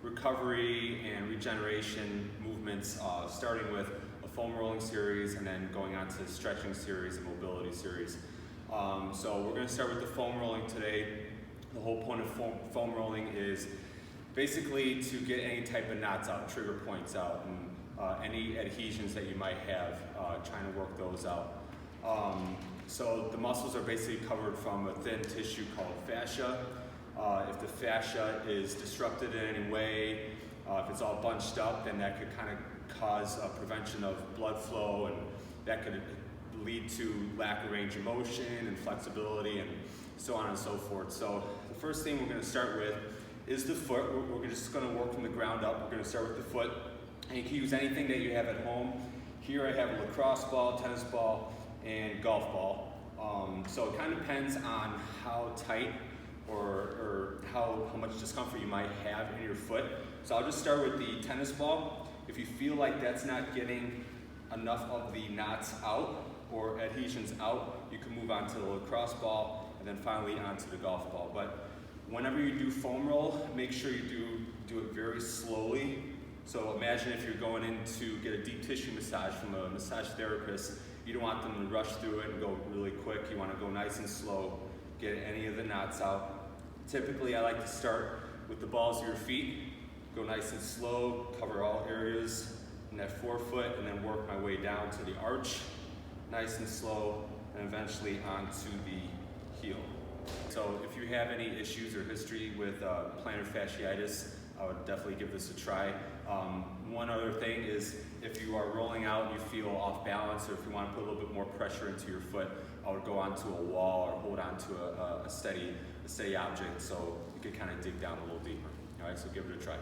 recovery and regeneration movements, starting with a foam rolling series and then going on to stretching series and mobility series. So we're going to start with the foam rolling today. The whole point of foam rolling is basically to get any type of knots out, trigger points out, and any adhesions that you might have, trying to work those out. So the muscles are basically covered from a thin tissue called fascia. If the fascia is disrupted in any way, if it's all bunched up, then that could kind of cause a prevention of blood flow, and that could lead to lack of range of motion and flexibility and so on and so forth. So the first thing we're going to start with is the foot. We're just going to work from the ground up. We're going to start with the foot, and you can use anything that you have at home. Here I have a lacrosse ball, tennis ball, and golf ball. So it kind of depends on how tight or how much discomfort you might have in your foot. So I'll just start with the tennis ball. If you feel like that's not getting enough of the knots out or adhesions out, you can move on to the lacrosse ball and then finally onto the golf ball. But whenever you do foam roll, make sure you do it very slowly. So imagine if you're going in to get a deep tissue massage from a massage therapist, you don't want them to rush through it and go really quick. You want to go nice and slow, get any of the knots out. Typically I like to start with the balls of your feet, go nice and slow, cover all areas in that forefoot, and then work my way down to the arch, nice and slow, and eventually onto the heel. So if you have any issues or history with plantar fasciitis, I would definitely give this a try. One other thing is if you are rolling out and you feel off balance, or if you want to put a little bit more pressure into your foot, I would go onto a wall or hold onto a steady object so you can kind of dig down a little deeper. All right, so give it a try. All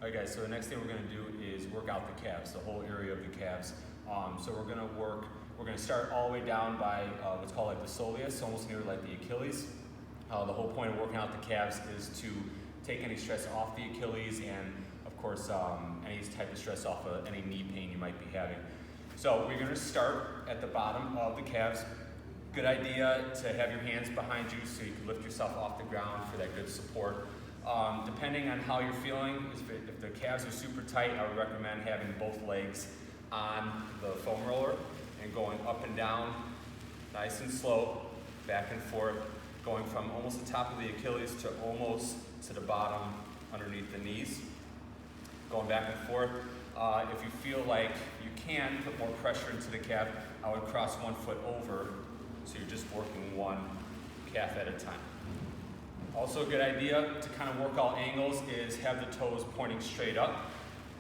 right, guys, so the next thing we're going to do is work out the calves, the whole area of the calves. So we're going to start all the way down by what's called like the soleus, almost near like the Achilles. The whole point of working out the calves is to take any stress off the Achilles and, of course, any type of stress off of any knee pain you might be having. So we're going to start at the bottom of the calves. Good idea to have your hands behind you so you can lift yourself off the ground for that good support. Depending on how you're feeling, if the calves are super tight, I would recommend having both legs on the foam roller and going up and down, nice and slow, back and forth, going from almost the top of the Achilles to almost to the bottom underneath the knees, going back and forth. If you feel like you can put more pressure into the calf, I would cross one foot over, so you're just working one calf at a time. Also a good idea to kind of work all angles is have the toes pointing straight up,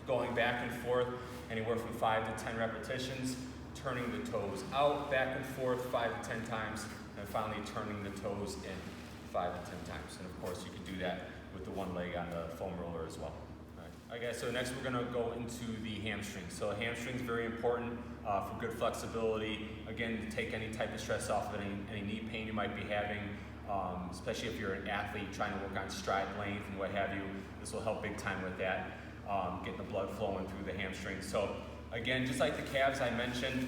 going back and forth anywhere from 5 to 10 repetitions, turning the toes out, back and forth 5 to 10 times, and finally turning the toes in 5 to 10 times. And of course you can do that with the one leg on the foam roller as well. Okay, so next we're going to go into the hamstrings. So the hamstring is very important for good flexibility. Again, to take any type of stress off of any knee pain you might be having, especially if you're an athlete trying to work on stride length and what have you. This will help big time with that, getting the blood flowing through the hamstrings. So again, just like the calves I mentioned,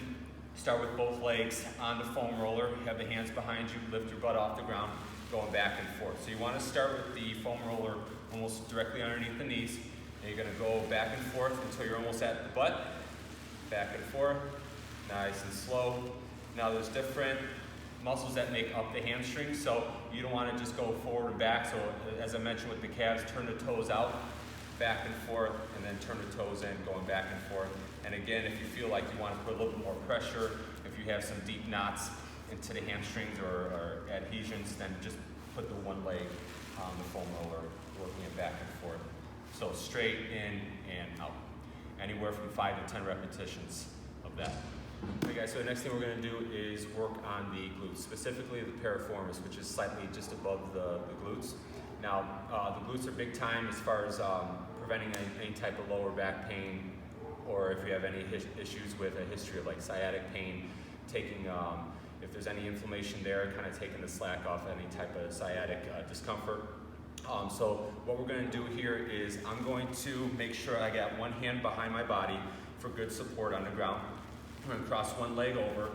start with both legs on the foam roller, have the hands behind you, lift your butt off the ground, going back and forth. So you want to start with the foam roller almost directly underneath the knees. And you're going to go back and forth until you're almost at the butt, back and forth, nice and slow. Now there's different muscles that make up the hamstring, so you don't want to just go forward and back. So as I mentioned with the calves, turn the toes out, back and forth, and then turn the toes in, going back and forth. And again, if you feel like you want to put a little bit more pressure, if you have some deep knots into the hamstrings or adhesions, then just put the one leg on the foam roller, working it back and forth. So straight in and out. Anywhere from 5 to 10 repetitions of that. Okay guys, so the next thing we're going to do is work on the glutes, specifically the piriformis, which is slightly just above the glutes. Now, the glutes are big time as far as preventing any type of lower back pain, or if you have any issues with a history of like sciatic pain, taking, if there's any inflammation there, kind of taking the slack off any type of sciatic discomfort. So what we're going to do here is I'm going to make sure I got one hand behind my body for good support on the ground. I'm going to cross one leg over.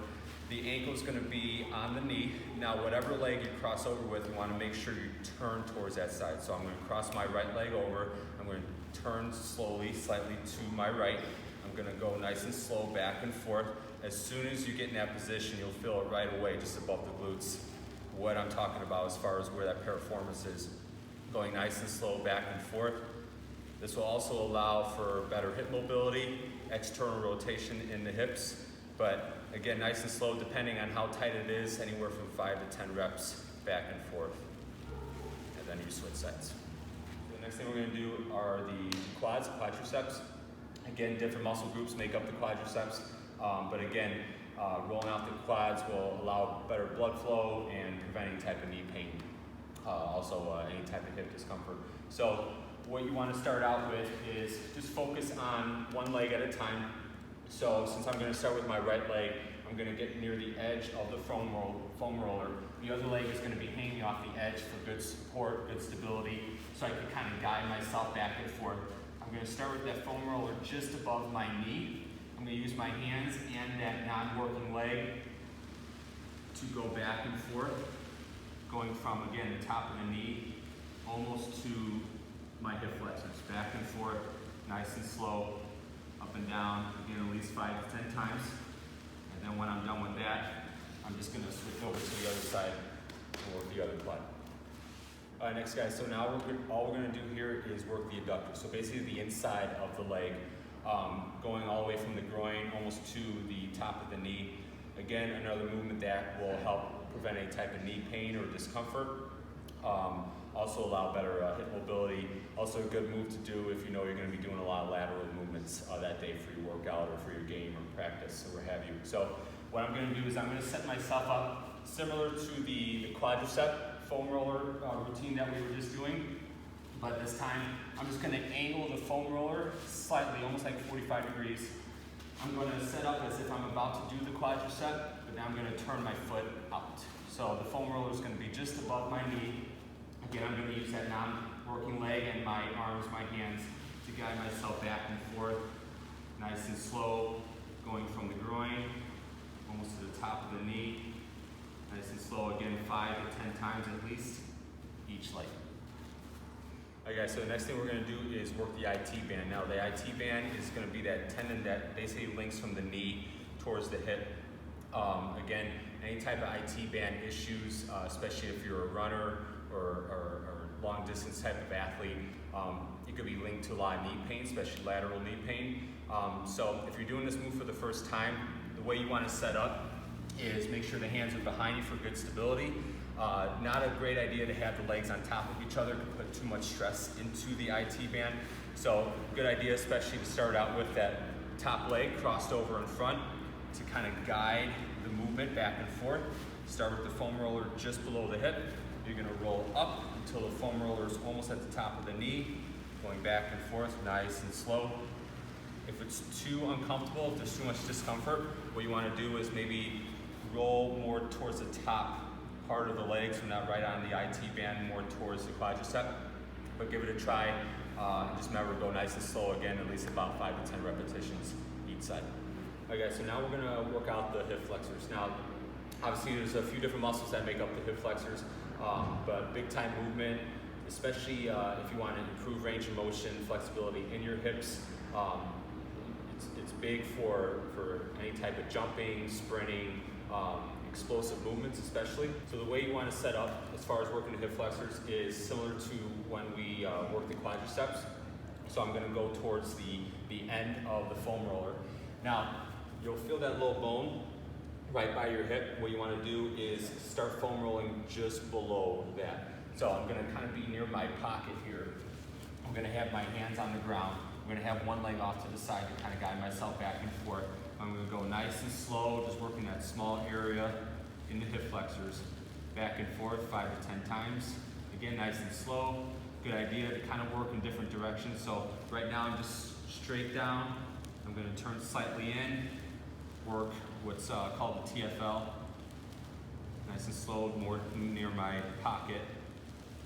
The ankle is going to be on the knee. Now, whatever leg you cross over with, you want to make sure you turn towards that side. So I'm going to cross my right leg over. I'm going to turn slowly, slightly to my right. I'm going to go nice and slow back and forth. As soon as you get in that position, you'll feel it right away, just above the glutes. What I'm talking about as far as where that piriformis is. Going nice and slow back and forth. This will also allow for better hip mobility, external rotation in the hips, but again, nice and slow depending on how tight it is, anywhere from 5 to 10 reps back and forth. And then you switch sides. The next thing we're going to do are the quadriceps. Again, different muscle groups make up the quadriceps, but again, rolling out the quads will allow better blood flow and prevent any type of knee pain, also any type of hip discomfort. So what you want to start out with is just focus on one leg at a time. So since I'm going to start with my right leg, I'm going to get near the edge of the foam roller. The other leg is going to be hanging off the edge for good support, good stability, so I can kind of guide myself back and forth. I'm going to start with that foam roller just above my knee. I'm going to use my hands and that non-working leg to go back and forth, going from, again, the top of the knee almost to my hip flexors, back and forth, nice and slow, up and down, again, at least 5 to 10 times. And then when I'm done with that, I'm just going to switch over to the other side and work the other quad. All right, next guys, so now all we're going to do here is work the adductors. So basically the inside of the leg, going all the way from the groin almost to the top of the knee. Again, another movement that will help prevent any type of knee pain or discomfort. Also allow better hip mobility. Also a good move to do if you know you're going to be doing a lot of lateral movements that day for your workout or for your game or practice or what have you. So what I'm going to do is I'm going to set myself up similar to the quadricep foam roller routine that we were just doing. But this time I'm just going to angle the foam roller slightly, almost like 45 degrees. I'm going to set up as if I'm about to do the quadricep, but now I'm going to turn my foot out. So the foam roller is going to be just above my knee. Again, I'm going to use that non-working leg and my arms, my hands, to guide myself back and forth, nice and slow, going from the groin, almost to the top of the knee, nice and slow, again, 5 to 10 times at least, each leg. All right, guys, so the next thing we're going to do is work the IT band. Now, the IT band is going to be that tendon that basically links from the knee towards the hip. Again, any type of IT band issues, especially if you're a runner, or long distance type of athlete, it could be linked to a lot of knee pain, especially lateral knee pain. So if you're doing this move for the first time, the way you want to set up is make sure the hands are behind you for good stability. Not a great idea to have the legs on top of each other to put too much stress into the IT band. So good idea, especially to start out with that top leg crossed over in front to kind of guide the movement back and forth. Start with the foam roller just below the hip. You're going to roll up until the foam roller is almost at the top of the knee, going back and forth, nice and slow. If it's too uncomfortable, if there's too much discomfort, what you want to do is maybe roll more towards the top part of the leg, so not right on the IT band, more towards the quadricep. But give it a try, and just remember, go nice and slow again, at least about 5 to 10 repetitions each side. Okay, so now we're going to work out the hip flexors. Now, obviously there's a few different muscles that make up the hip flexors. But big time movement, especially if you want to improve range of motion, flexibility in your hips. It's big for any type of jumping, sprinting, explosive movements especially. So the way you want to set up as far as working the hip flexors is similar to when we work the quadriceps. So I'm going to go towards the end of the foam roller. Now, you'll feel that little bone right by your hip. What you want to do is start foam rolling just below that. So I'm going to kind of be near my pocket here. I'm going to have my hands on the ground. I'm going to have one leg off to the side to kind of guide myself back and forth. I'm going to go nice and slow, just working that small area in the hip flexors, back and forth 5 to 10 times. Again, nice and slow. Good idea to kind of work in different directions. So right now I'm just straight down. I'm going to turn slightly in, work what's called the TFL. Nice and slow, more near my pocket.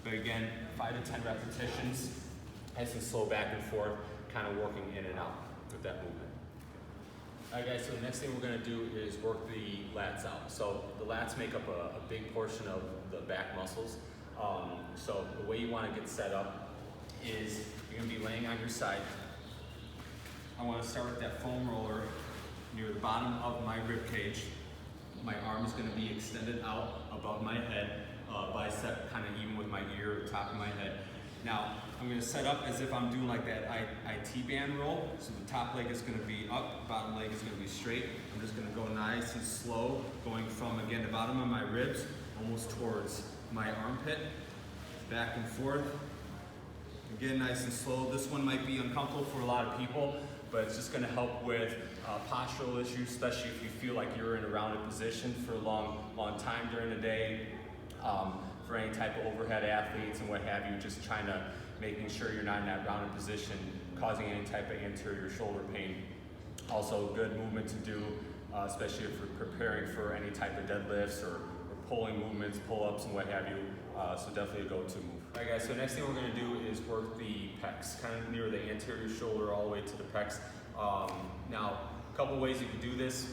But again, 5 to 10 repetitions, nice and slow back and forth, kind of working in and out with that movement. Alright guys, so the next thing we're going to do is work the lats out. So the lats make up a big portion of the back muscles. So the way you want to get set up is you're going to be laying on your side. I want to start with that foam roller near the bottom of my rib cage. My arm is going to be extended out above my head, bicep kind of even with my ear, the top of my head. Now, I'm going to set up as if I'm doing like that IT band roll. So the top leg is going to be up, bottom leg is going to be straight. I'm just going to go nice and slow, going from, again, the bottom of my ribs, almost towards my armpit, back and forth. Again, nice and slow. This one might be uncomfortable for a lot of people, but it's just going to help with postural issues, especially if you feel like you're in a rounded position for a long time during the day. For any type of overhead athletes and what have you, just trying to making sure you're not in that rounded position, causing any type of anterior shoulder pain. Also, good movement to do, especially if you're preparing for any type of deadlifts or pulling movements, pull-ups and what have you. So definitely a go-to move. All right guys, so next thing we're going to do is work the pecs, kind of near the anterior shoulder all the way to the pecs. Now, a couple ways you can do this.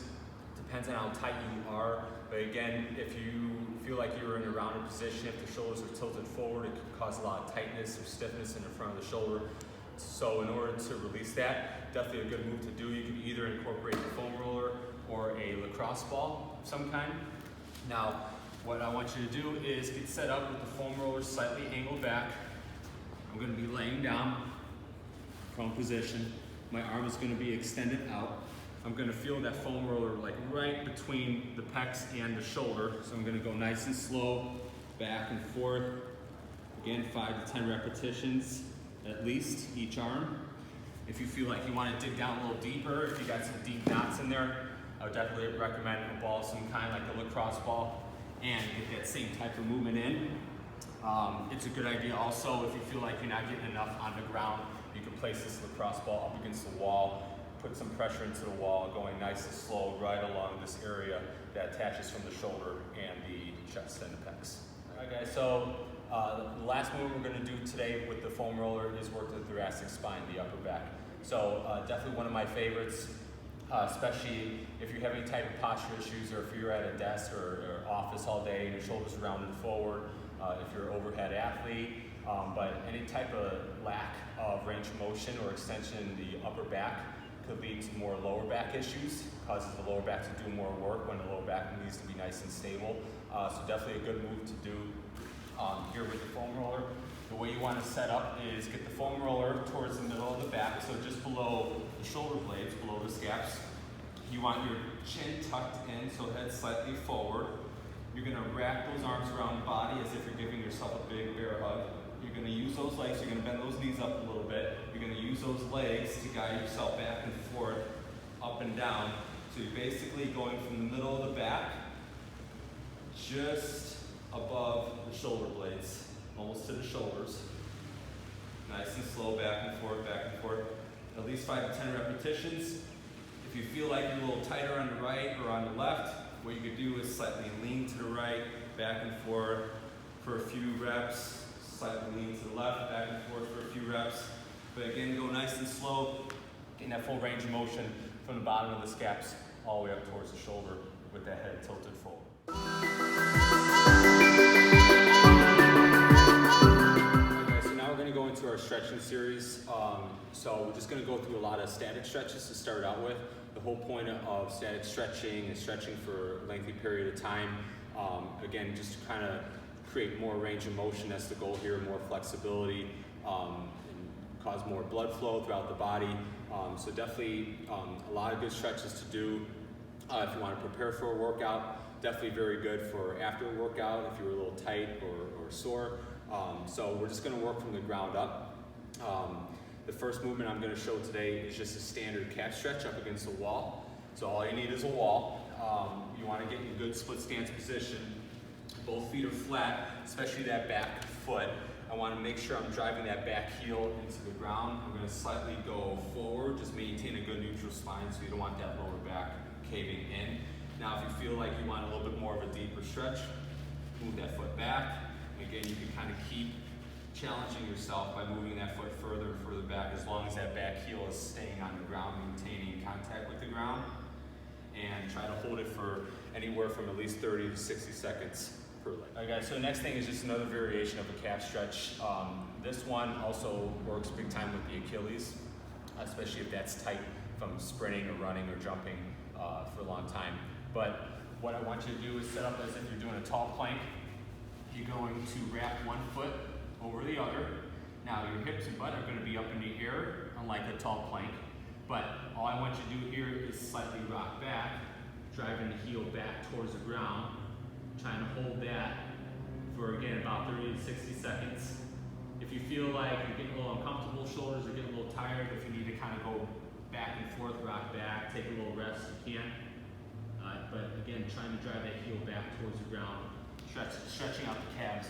Depends on how tight you are. But again, if you feel like you're in a rounded position, if the shoulders are tilted forward, it could cause a lot of tightness or stiffness in the front of the shoulder. So in order to release that, definitely a good move to do. You can either incorporate a foam roller or a lacrosse ball of some kind. Now, what I want you to do is get set up with the foam roller slightly angled back. I'm going to be laying down, prone position. My arm is going to be extended out. I'm going to feel that foam roller like right between the pecs and the shoulder. So I'm going to go nice and slow, back and forth. Again, 5 to 10 repetitions at least each arm. If you feel like you want to dig down a little deeper, if you got some deep knots in there, I would definitely recommend a ball of some kind, like a lacrosse ball, and get that same type of movement in. It's a good idea also if you feel like you're not getting enough on the ground, you can place this lacrosse ball up against the wall, put some pressure into the wall, going nice and slow right along this area that attaches from the shoulder and the chest and the pecs. All right guys, so the last move we're going to do today with the foam roller is work the thoracic spine, the upper back. So definitely one of my favorites, especially if you're having any type of posture issues or if you're at a desk or office all day and your shoulders are rounded forward, if you're an overhead athlete, but any type of lack of range of motion or extension in the upper back could lead to more lower back issues, causes the lower back to do more work when the lower back needs to be nice and stable. So definitely a good move to do here with the foam roller. The way you want to set up is get the foam roller towards the middle of the back, so just below the shoulder blades, below the scaps. You want your chin tucked in, so head slightly forward. You're going to wrap those arms around the body as if you're giving yourself a big bear hug. You're going to use those legs, you're going to bend those knees up a little bit. You're going to use those legs to guide yourself back and forth, up and down. So you're basically going from the middle of the back, just above the shoulder blades, almost to the shoulders. Nice and slow, back and forth, at least 5 to 10 repetitions. If you feel like you're a little tighter on the right or on the left, what you could do is slightly lean to the right, back and forth for a few reps, slightly lean to the left, back and forth for a few reps. But again, go nice and slow, getting that full range of motion from the bottom of the scaps all the way up towards the shoulder with that head tilted forward. Okay, so now we're going to go into our stretching series. So we're just going to go through a lot of static stretches to start out with. The whole point of static stretching is stretching for a lengthy period of time. Again, just to kind of create more range of motion. That's the goal here, more flexibility, and cause more blood flow throughout the body. So definitely a lot of good stretches to do if you want to prepare for a workout. Definitely very good for after a workout if you're a little tight or sore. So we're just going to work from the ground up. The first movement I'm going to show today is just a standard calf stretch up against a wall. So all you need is a wall. You want to get in a good split stance position. Both feet are flat, especially that back foot. I want to make sure I'm driving that back heel into the ground. I'm going to slightly go forward, just maintain a good neutral spine so you don't want that lower back caving in. Now if you feel like you want a little bit more of a deeper stretch, move that foot back. Again, you can kind of keep challenging yourself by moving that foot further and further back as long as that back heel is staying on the ground, maintaining contact with the ground. and try to hold it for anywhere from at least 30 to 60 seconds per leg. All right, guys, so the next thing is just another variation of a calf stretch. This one also works big time with the Achilles, especially if that's tight from sprinting or running or jumping for a long time. But what I want you to do is set up as if you're doing a tall plank. You're going to wrap one foot over the other. Now your hips and butt are going to be up in the air, unlike a tall plank. But all I want you to do here is slightly rock back, driving the heel back towards the ground, trying to hold that for, again, about 30 to 60 seconds. If you feel like you're getting a little uncomfortable, shoulders are getting a little tired, if you need to kind of go back and forth, rock back, take a little rest, you can. But again, trying to drive that heel back towards the ground, stretching out the calves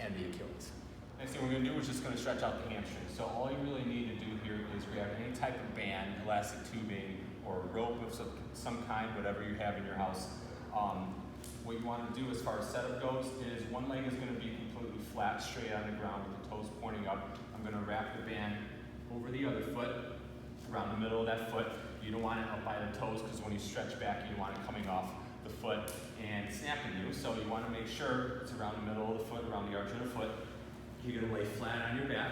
and the Achilles. Next thing we're going to do is just going to stretch out the hamstrings. So all you really need to do here is grab any type of band, elastic tubing, or rope of some kind, whatever you have in your house. What you want to do as far as setup goes is one leg is going to be completely flat, straight on the ground with the toes pointing up. I'm going to wrap the band over the other foot, around the middle of that foot. You don't want it up by the toes because when you stretch back, you want it coming off the foot and snapping you. So you want to make sure it's around the middle of the foot, around the arch of the foot. You're going to lay flat on your back.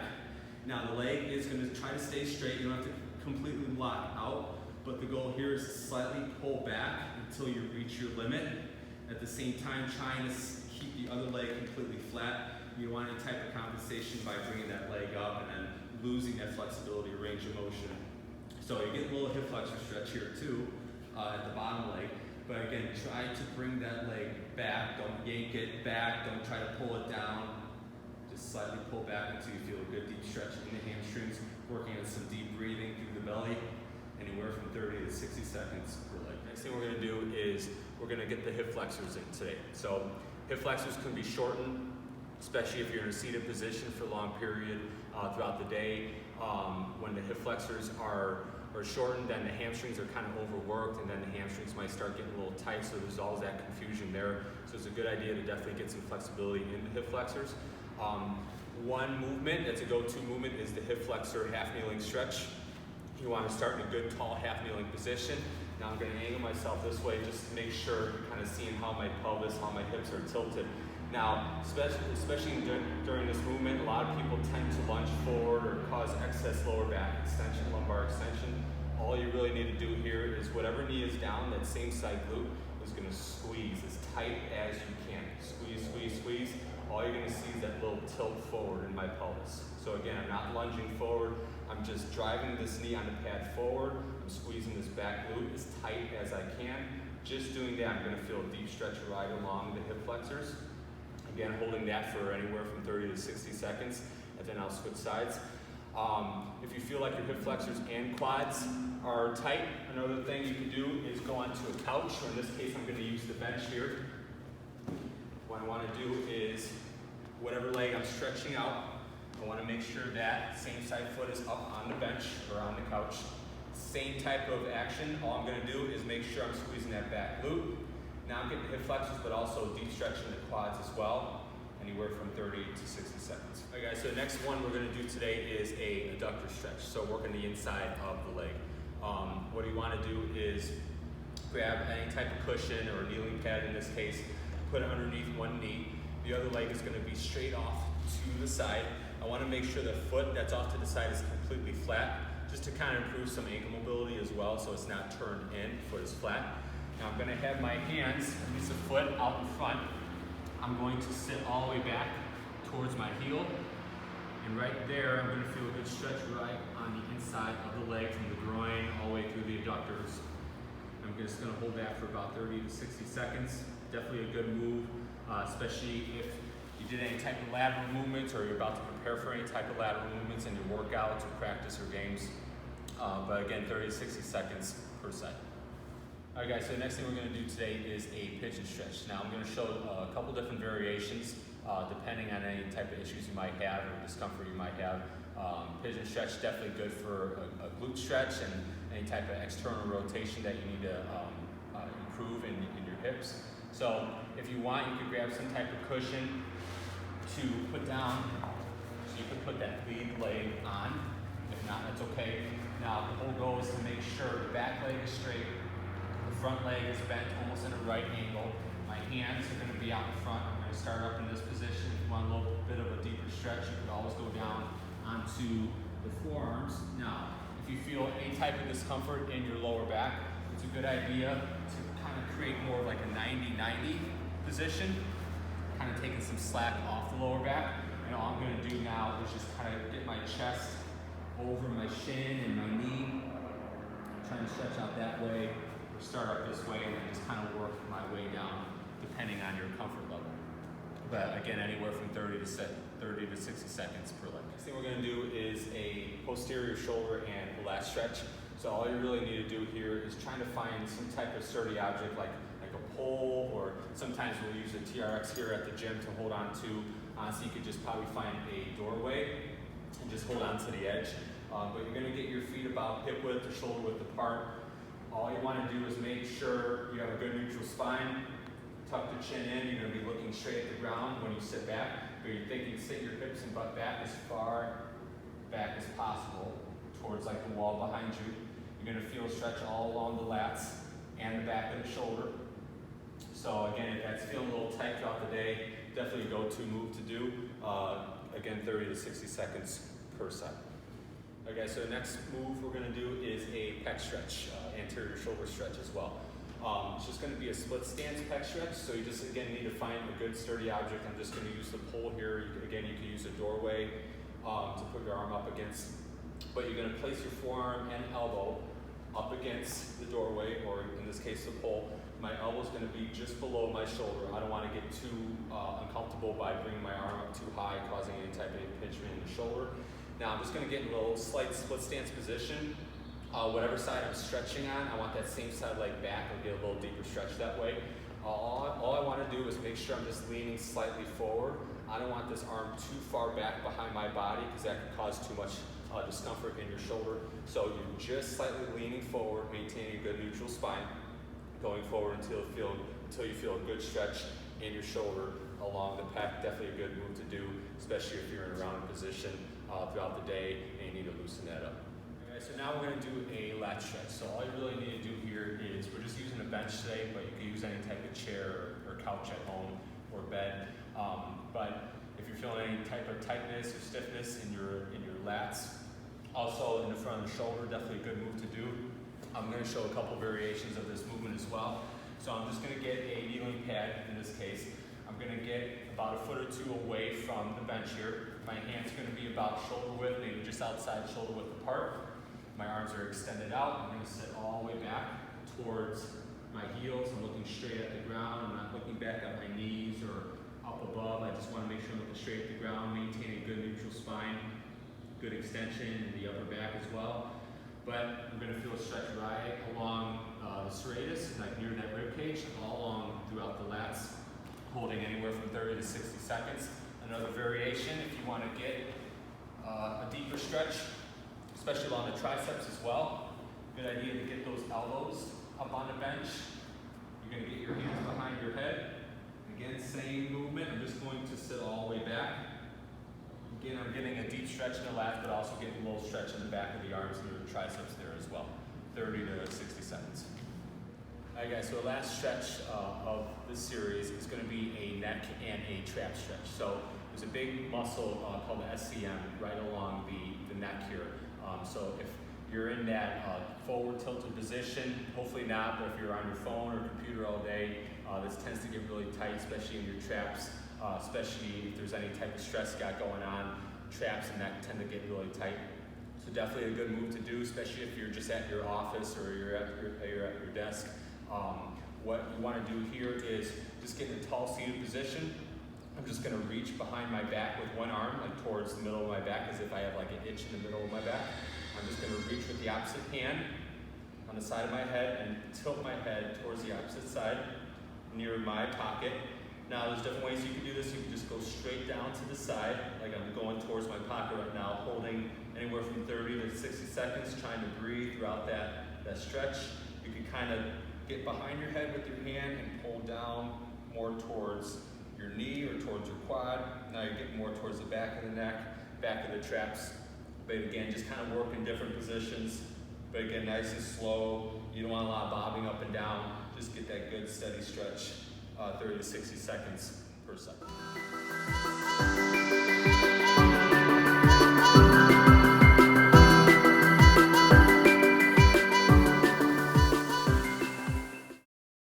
Now the leg is going to try to stay straight. You don't have to completely lock out, but the goal here is to slightly pull back until you reach your limit. At the same time, trying to keep the other leg completely flat. You want any type of compensation by bringing that leg up and then losing that flexibility or range of motion. So you get a little hip flexor stretch here too at the bottom leg. But again, try to bring that leg back. Don't yank it back. Don't try to pull it down. Just slightly pull back until you feel a good deep stretch in the hamstrings. Working on some deep breathing through the belly. Anywhere from 30 to 60 seconds per leg. Next thing we're going to do is we're going to get the hip flexors in today. So hip flexors can be shortened, especially if you're in a seated position for a long period throughout the day. When the hip flexors are shortened, then the hamstrings are kind of overworked, and then the hamstrings might start getting a little tight, so there's always that confusion there. So it's a good idea to definitely get some flexibility in the hip flexors. One movement that's a go-to movement is the hip flexor half kneeling stretch. You want to start in a good tall half kneeling position. Now I'm going to angle myself this way just to make sure you're kind of seeing how my pelvis, how my hips are tilted. Now, especially during this movement, a lot of people tend to lunge forward or cause excess lower back extension, lumbar extension. All you really need to do here is whatever knee is down, that same side glute is going to squeeze as tight as you can. Squeeze, squeeze, squeeze. All you're going to see is that little tilt forward in my pelvis. So again, I'm not lunging forward. I'm just driving this knee on the pad forward. I'm squeezing this back glute as tight as I can. Just doing that, I'm going to feel a deep stretch right along the hip flexors. Again, holding that for anywhere from 30 to 60 seconds, and then I'll switch sides. If you feel like your hip flexors and quads are tight, another thing you can do is go onto a couch, or in this case, I'm going to use the bench here. What I want to do is, whatever leg I'm stretching out, I want to make sure that same side foot is up on the bench or on the couch. Same type of action. All I'm going to do is make sure I'm squeezing that back glute. Now I'm getting hip flexors, but also deep stretch in the quads as well, anywhere from 30 to 60 seconds. All right, guys, so the next one we're going to do today is a adductor stretch, so working the inside of the leg. What you want to do is grab any type of cushion or a kneeling pad in this case, put it underneath one knee. The other leg is going to be straight off to the side. I want to make sure the foot that's off to the side is completely flat, just to kind of improve some ankle mobility as well, so it's not turned in, foot is flat. Now I'm going to have my hands, at least a foot out in front. I'm going to sit all the way back towards my heel. And right there, I'm going to feel a good stretch right on the inside of the leg from the groin all the way through the adductors. I'm just going to hold that for about 30 to 60 seconds. Definitely a good move, especially if you did any type of lateral movements or you're about to prepare for any type of lateral movements in your workouts or practice or games. But again, 30 to 60 seconds per set. All right, guys, so the next thing we're going to do today is a pigeon stretch. Now I'm going to show a couple different variations depending on any type of issues you might have or discomfort you might have. Pigeon stretch definitely good for a glute stretch and any type of external rotation that you need to improve in your hips. So if you want, you can grab some type of cushion to put down, so you can put that lead leg on. If not, that's okay. Now the whole goal is to make sure the back leg is straight, the front leg is bent almost in a right angle. My hands are going to be out in front. I'm going to start up in this position. If you want a little bit of a deeper stretch, you could always go down onto the forearms. Now, if you feel any type of discomfort in your lower back, it's a good idea to kind of create more of like a 90-90 position, kind of taking some slack off the lower back. And all I'm going to do now is just kind of get my chest over my shin and my knee. I'm trying to stretch out that way, or start up this way, and then just kind of work my way down depending on your comfort level. But again, anywhere from 30 to 60 seconds per leg. Next thing we're going to do is a posterior shoulder and lat stretch. So all you really need to do here is trying to find some type of sturdy object like a pole, or sometimes we'll use a TRX here at the gym to hold on to. So you could just probably find a doorway and just hold on to the edge. But you're going to get your feet about hip width or shoulder width apart. All you want to do is make sure you have a good neutral spine. Tuck the chin in. You're going to be looking straight at the ground when you sit back. But you're thinking sit your hips and butt back as far back as possible towards like the wall behind you. You're going to feel a stretch all along the lats and the back of the shoulder. So again, if that's feeling a little tight throughout the day, definitely a go-to move to do. Again, 30 to 60 seconds per set. Okay, so the next move we're going to do is a pec stretch, anterior shoulder stretch as well. It's just going to be a split stance pec stretch, so you just again need to find a good sturdy object. I'm just going to use the pole here. You can use a doorway to put your arm up against, but you're going to place your forearm and elbow up against the doorway, or in this case the pole. My elbow is going to be just below my shoulder. I don't want to get too uncomfortable by bringing my arm up too high, causing any type of impingement in the shoulder. Now I'm just going to get in a little slight split stance position. Whatever side I'm stretching on, I want that same side leg back. I'll get a little deeper stretch that way. All I want to do is make sure I'm just leaning slightly forward. I don't want this arm too far back behind my body because that can cause too much discomfort in your shoulder. So you're just slightly leaning forward, maintaining a good neutral spine, going forward until you feel a good stretch in your shoulder along the pec. Definitely a good move to do, especially if you're in a rounded position throughout the day and you need to loosen that up. Okay, so now we're going to do a lat stretch. So all you really need to do here is, we're just using a bench today, but you can use any type of chair or couch at home or bed. But if you're feeling any type of tightness or stiffness in your lats, also in the front of the shoulder, definitely a good move to do. I'm going to show a couple variations of this movement as well. So I'm just going to get a kneeling pad in this case. I'm going to get about a foot or two away from the bench here. My hand's going to be about shoulder width, maybe just outside shoulder width apart. My arms are extended out. I'm going to sit all the way back towards my heels. I'm looking straight at the ground. I'm not looking back at my knees or up above. I just want to make sure I'm looking straight at the ground, maintain a good neutral spine, good extension in the upper back as well. But I'm going to feel a stretch right along the serratus, like near that rib cage, all along throughout the lats, holding anywhere from 30 to 60 seconds. Another variation, if you want to get a deeper stretch, especially along the triceps as well. Good idea to get those elbows up on the bench. You're going to get your hands behind your head. Again, same movement. I'm just going to sit all the way back. Again, I'm getting a deep stretch in the lats, but also getting a little stretch in the back of the arms and the triceps there as well. 30 to 60 seconds. All right, guys, so the last stretch of this series is going to be a neck and a trap stretch. So there's a big muscle called the SCM right along the neck here. So if you're in that forward tilted position, hopefully not, but if you're on your phone or computer all day, this tends to get really tight, especially in your traps, especially if there's any type of stress you got going on. Traps and neck tend to get really tight. So definitely a good move to do, especially if you're just at your office or you're at your desk. What you want to do here is just get in a tall seated position. I'm just going to reach behind my back with one arm, like towards the middle of my back, as if I have like an itch in the middle of my back. I'm just going to reach with the opposite hand on the side of my head and tilt my head towards the opposite side near my pocket. Now there's different ways you can do this. You can just go straight down to the side, like I'm going towards my pocket right now, holding anywhere from 30 to 60 seconds, trying to breathe throughout that stretch. You can kind of get behind your head with your hand and pull down more towards your knee or towards your quad. Now you're getting more towards the back of the neck, back of the traps. But again, just kind of work in different positions But again, nice and slow. You don't want a lot of bobbing up and down. Just get that good steady stretch, 30 to 60 seconds per second.